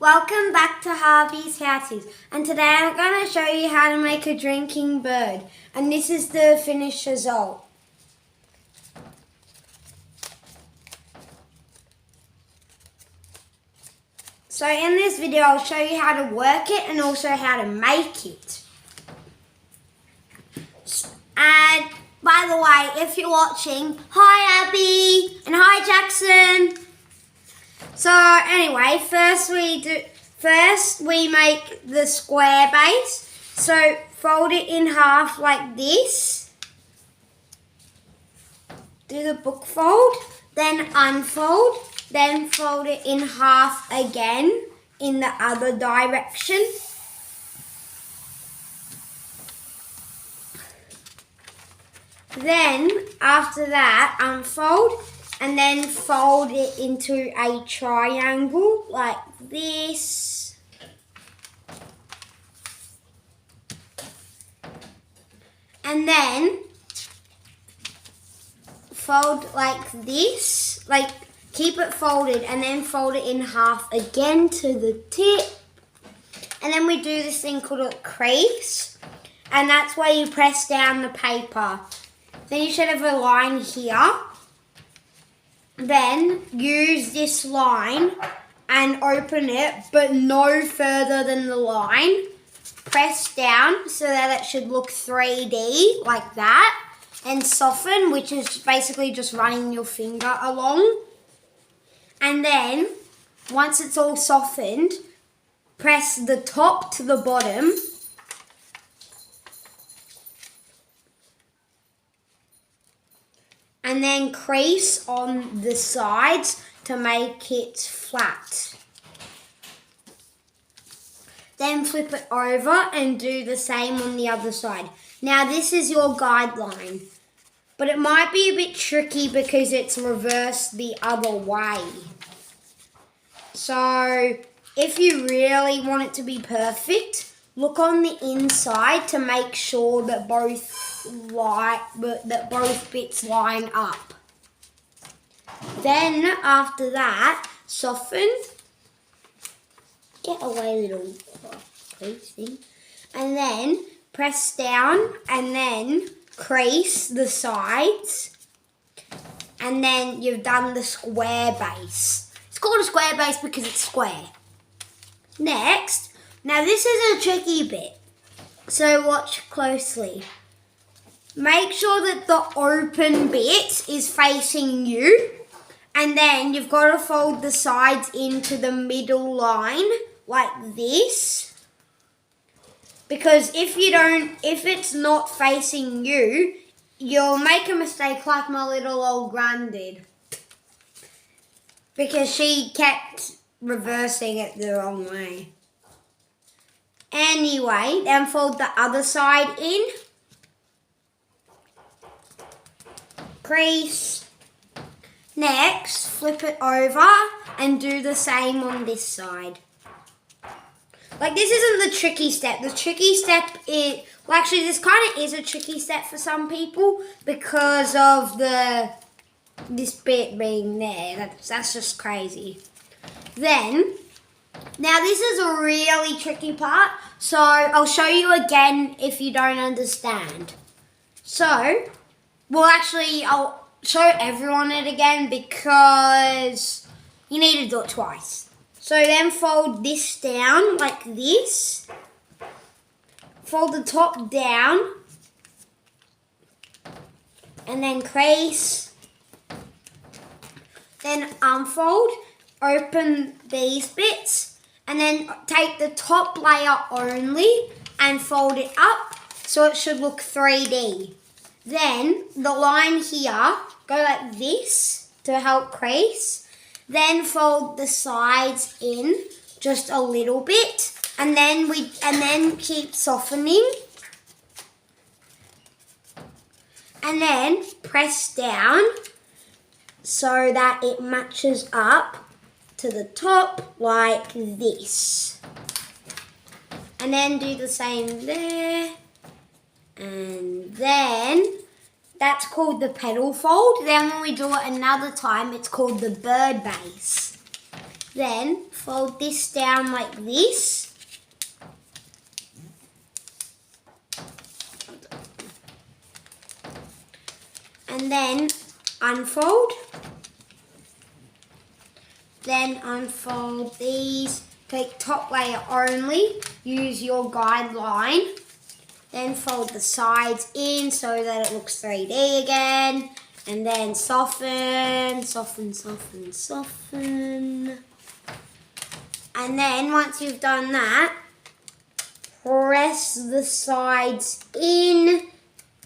Welcome back to Harvey's Houses, and today I'm going to show you how to make a drinking bird, and this is the finished result. So in this video I'll show you how to work it and also how to make it. And by the way, if you're watching, hi Abby and hi Jackson. So anyway, first we make the square base. So fold it in half like this. Do the book fold, then unfold, then fold it in half again in the other direction. Then after that, unfold and then fold it into a triangle like this. And then fold like this, like keep it folded and then fold it in half again to the tip. And then we do this thing called a crease, and that's where you press down the paper. Then you should have a line here. Then use this line and open it, but no further than the line. Press down so that it should look 3D like that. And soften, which is basically just running your finger along. And then, once it's all softened, press the top to the bottom. And then crease on the sides to make it flat. Then flip it over and do the same on the other side. Now this is your guideline, but it might be a bit tricky because it's reversed the other way. So if you really want it to be perfect, look on the inside to make sure that both bits line up. Then after that, soften. Get away, little crease thing. And then press down and then crease the sides. And then you've done the square base. It's called a square base because it's square. Next, now this is a tricky bit, so watch closely. Make sure that the open bit is facing you, and then you've got to fold the sides into the middle line like this. Because if it's not facing you, you'll make a mistake like my little old gran did. Because she kept reversing it the wrong way. Anyway, then fold the other side in. Crease. Next, flip it over and do the same on this side. Like, this isn't the tricky step. The tricky step is, well, actually this kind of is a tricky step for some people because of this bit being there. That's just crazy. Then, now this is a really tricky part, so I'll show you again if you don't understand. So, well actually I'll show everyone it again because you need to do it twice. So then fold this down like this. Fold the top down. And then crease. Then unfold. Open these bits. And then take the top layer only and fold it up so it should look 3D. Then the line here, go like this to help crease. Then fold the sides in just a little bit, and then keep softening. And then press down so that it matches up to the top like this. And then do the same there. And then that's called the petal fold. Then when we do it another time, it's called the bird base. Then fold this down like this. And then unfold. Then unfold these. Take top layer only. Use your guideline. Then fold the sides in so that it looks 3D again. And then soften, soften, soften, soften. And then once you've done that, press the sides in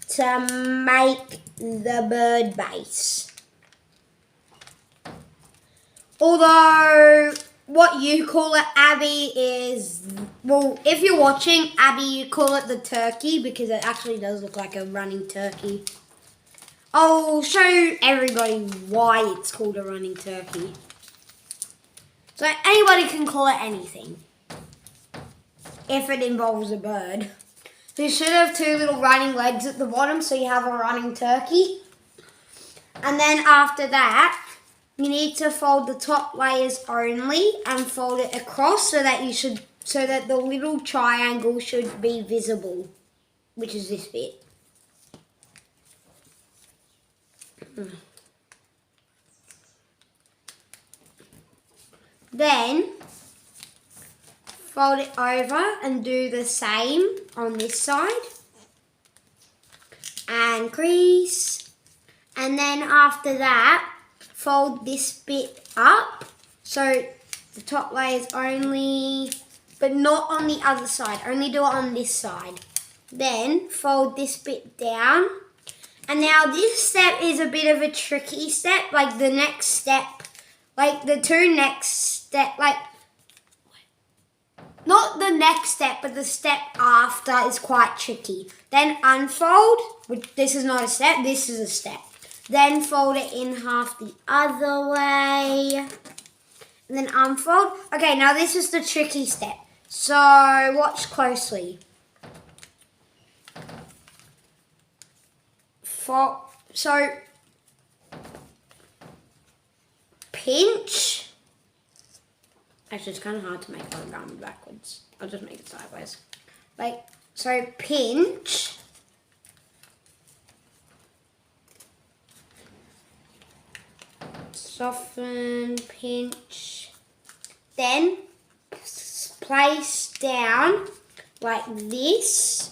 to make the bird base. Although what you call it, Abby, is, well, if you're watching, Abby, you call it the turkey because it actually does look like a running turkey. I'll show everybody why it's called a running turkey. So anybody can call it anything if it involves a bird. So you should have two little running legs at the bottom so you have a running turkey. And then after that, you need to fold the top layers only and fold it across so that the little triangle should be visible, which is this bit. Then fold it over and do the same on this side. And crease. And then after that, fold this bit up. So the top layers only, but not on the other side. Only do it on this side. Then fold this bit down. And now this step is a bit of a tricky step. Like the next step, like the two next step, like not the next step, but the step after is quite tricky. Then unfold, which this is not a step, this is a step. Then fold it in half the other way. And then unfold. Okay, now this is the tricky step. So watch closely. So pinch. Actually, it's kind of hard to make origami backwards. I'll just make it sideways. Like, so pinch. Soften, pinch. Then place down like this.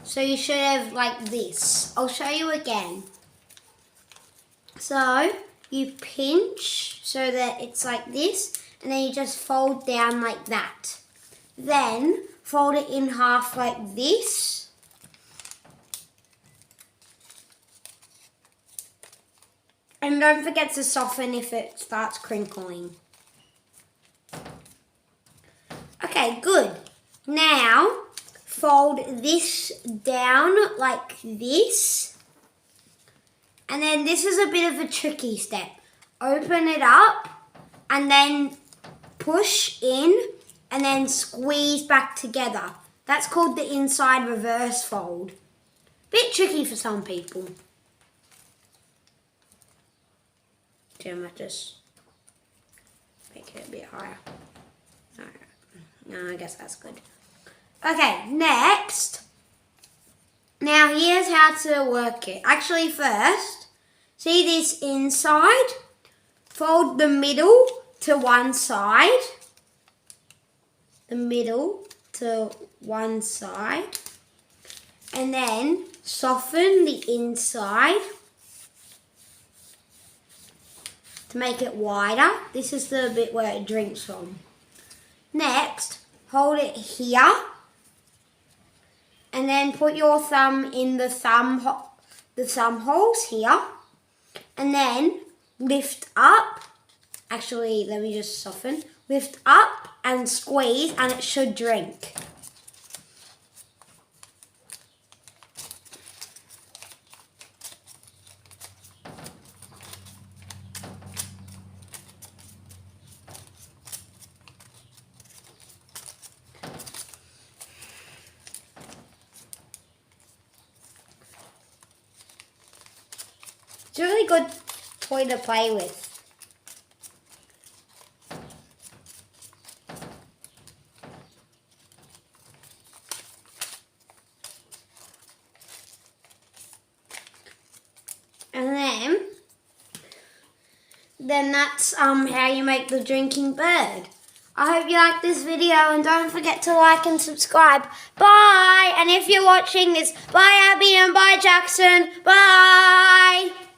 So you should have like this. I'll show you again. So you pinch so that it's like this, and then you just fold down like that. Then fold it in half like this. And don't forget to soften if it starts crinkling. Okay, good. Now fold this down like this. And then this is a bit of a tricky step. Open it up and then push in and then squeeze back together. That's called the inside reverse fold. Bit tricky for some people. So I might just make it a bit higher. No, I guess that's good. Okay, next. Now here's how to work it. Actually first, see this inside? Fold the middle to one side. The middle to one side. And then soften the inside to make it wider. This is the bit where it drinks from. Next, hold it here. And then put your thumb in the thumb holes here. And then lift up. Actually, let me just soften. Lift up and squeeze and it should drink. It's a really good toy to play with. And then that's how you make the drinking bird. I hope you like this video and don't forget to like and subscribe. Bye! And if you're watching this, bye Abby and bye Jackson. Bye!